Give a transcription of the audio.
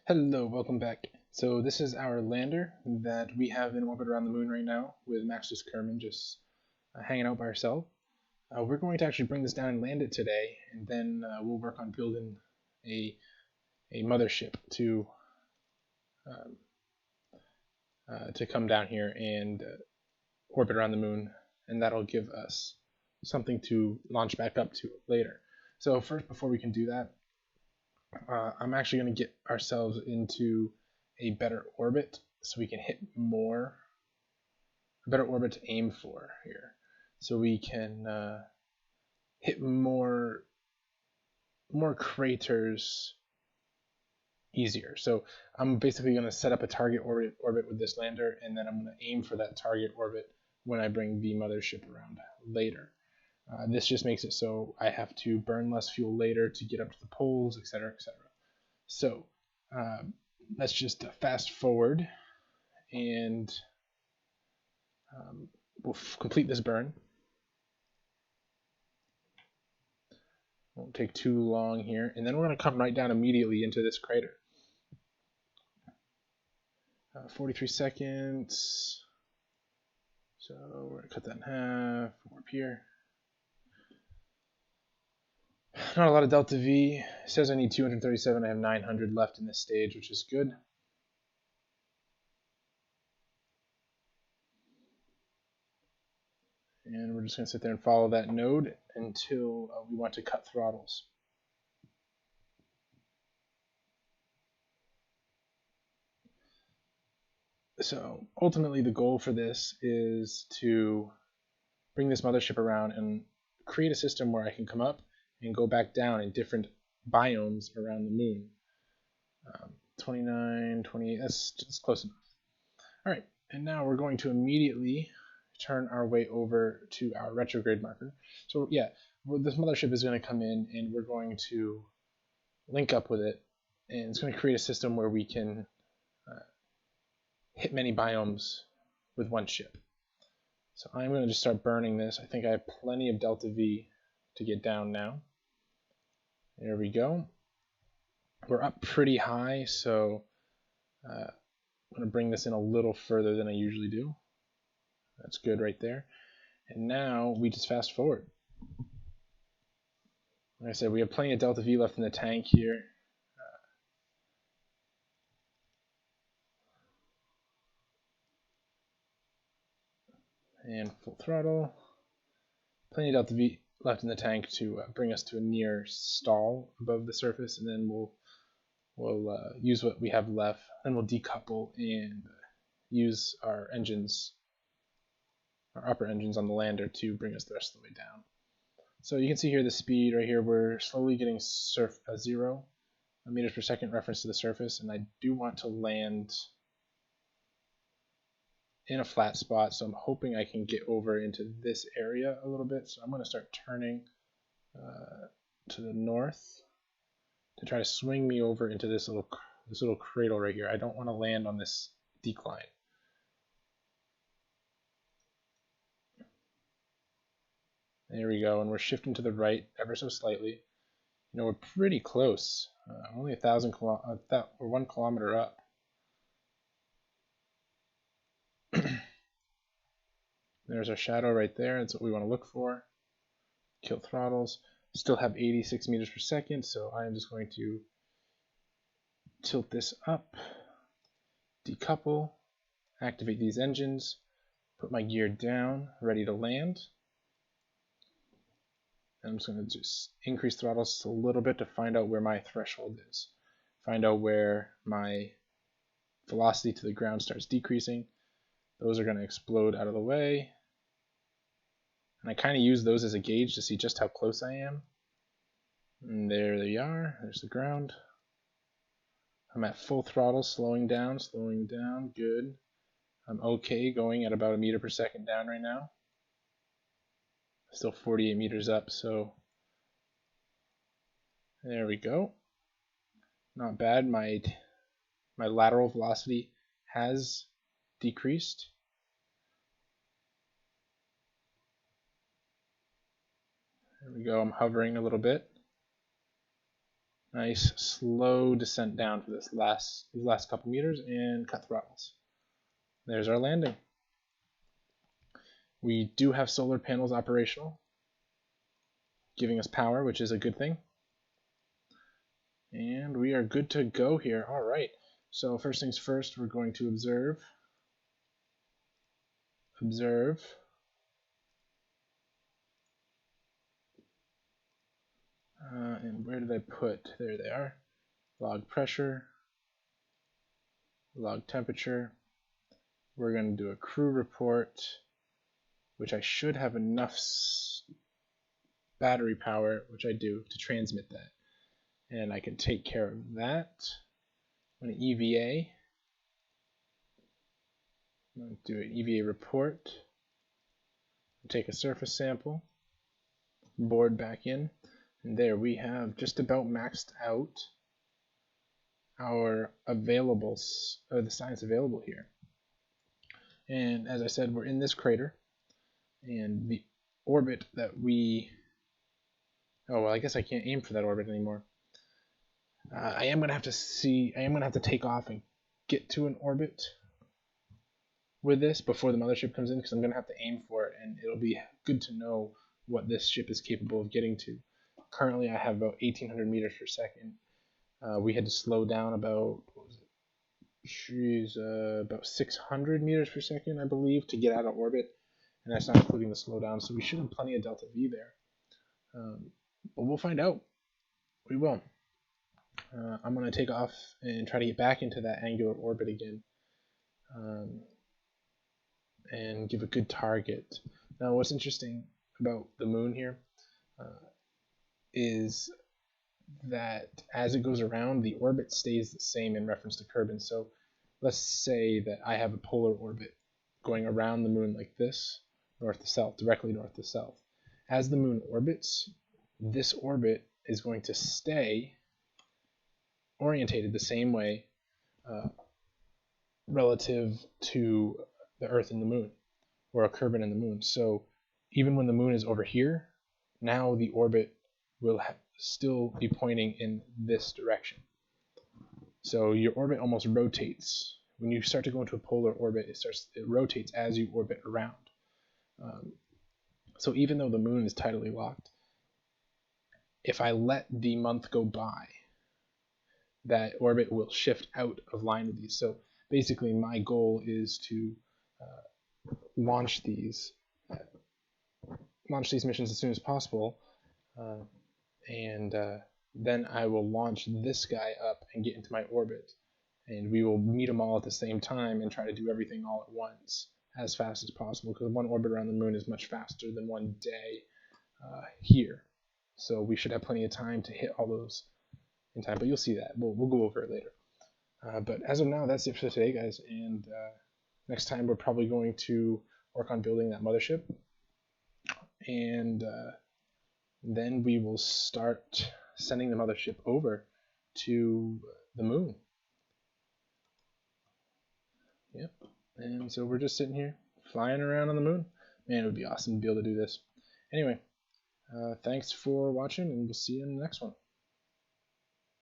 Hello, welcome back. So this is our lander that we have in orbit around the moon right now with Max Kerman just hanging out by herself. We're going to actually bring this down and land it today, and then we'll work on building a, a mothership um, to come down here and orbit around the moon, and that'll give us something to launch back up to later. So first, before we can do that, I'm actually going to get ourselves into a better orbit so we can hit a better orbit to aim for here. So we can hit more craters easier. So I'm basically going to set up a target orbit with this lander, and then I'm going to aim for that target orbit when I bring the mothership around later. This just makes it so I have to burn less fuel later to get up to the poles, etc., etc. So let's just fast forward and we'll complete this burn. Won't take too long here, and then we're going to come right down immediately into this crater. 43 seconds. So we're going to cut that in half. Warp here. Not a lot of delta V. It says I need 237. I have 900 left in this stage, which is good. And we're just going to sit there and follow that node until we want to cut throttles. So ultimately the goal for this is to bring this mothership around and create a system where I can come up and go back down in different biomes around the moon. 29, 28, that's close enough. All right, and now we're going to immediately turn our way over to our retrograde marker. So yeah, this mothership is going to come in and we're going to link up with it, and it's going to create a system where we can hit many biomes with one ship. So I'm going to just start burning this. I think I have plenty of delta V to get down now. There we go. We're up pretty high, so I'm going to bring this in a little further than I usually do. That's good right there. And now we just fast forward. Like I said, we have plenty of delta V left in the tank here. And full throttle. Plenty of delta V left in the tank to bring us to a near stall above the surface, and then we'll use what we have left, and we'll decouple and use our engines, our upper engines on the lander to bring us the rest of the way down. So you can see here the speed right here, we're slowly getting 0 meters per second reference to the surface, and I do want to land in a flat spot, so I'm hoping I can get over into this area a little bit. So I'm going to start turning to the north to try to swing me over into this little cradle right here. I don't want to land on this decline. There we go, and we're shifting to the right ever so slightly. You know, we're pretty close. Only 1 kilometer up. There's our shadow right there. That's what we want to look for. Kill throttles. Still have 86 meters per second, so I'm just going to tilt this up, decouple, activate these engines, put my gear down, ready to land. And I'm just going to just increase throttles a little bit to find out where my threshold is. Find out where my velocity to the ground starts decreasing. Those are going to explode out of the way. And I kind of use those as a gauge to see just how close I am. And there they are. There's the ground. I'm at full throttle, slowing down, good. I'm okay going at about 1 meter per second down right now. Still 48 meters up, so there we go. Not bad. My lateral velocity has decreased. There we go. I'm hovering a little bit. Nice slow descent down for these last couple meters, and cut throttles. There's our landing. We do have solar panels operational, giving us power, which is a good thing. And we are good to go here. All right. So first things first, we're going to observe. And where did I put? There they are. Log pressure, log temperature. We're going to do a crew report, which I should have enough battery power, which I do, to transmit that. And I can take care of that. I'm going to EVA. I'm going to do an EVA report. Take a surface sample, board back in, and there we have just about maxed out our availables, or the science available here. And as I said, we're in this crater, and the orbit that we, oh well, I guess I can't aim for that orbit anymore. I am gonna have to take off and get to an orbit with this before the mothership comes in, because I'm gonna have to aim for it, and it'll be good to know what this ship is capable of getting to. Currently, I have about 1,800 meters per second. We had to slow down about, about 600 meters per second, I believe, to get out of orbit, and that's not including the slowdown. So we should have plenty of delta V there. But we'll find out. We will. I'm going to take off and try to get back into that angular orbit again, and give a good target. Now, what's interesting about the moon here is that as it goes around, the orbit stays the same in reference to Kerbin. So let's say that I have a polar orbit going around the moon like this, north to south, directly north to south. As the moon orbits, this orbit is going to stay orientated the same way relative to the Earth and the moon, or a Kerbin and the moon. So even when the moon is over here, now the orbit will still be pointing in this direction. So your orbit almost rotates. When you start to go into a polar orbit, it rotates as you orbit around. So even though the moon is tidally locked, if I let the month go by, that orbit will shift out of line with these. So basically my goal is to launch these missions as soon as possible, and then I will launch this guy up and get into my orbit, and we will meet them all at the same time and try to do everything all at once as fast as possible, because one orbit around the moon is much faster than one day here. So we should have plenty of time to hit all those in time, but you'll see that. We'll go over it later. But as of now, that's it for today, guys, and next time we're probably going to work on building that mothership, and then we will start sending the mothership over to the moon. Yep. And so we're just sitting here flying around on the moon. Man, it would be awesome to be able to do this. Anyway, thanks for watching, and we'll see you in the next one.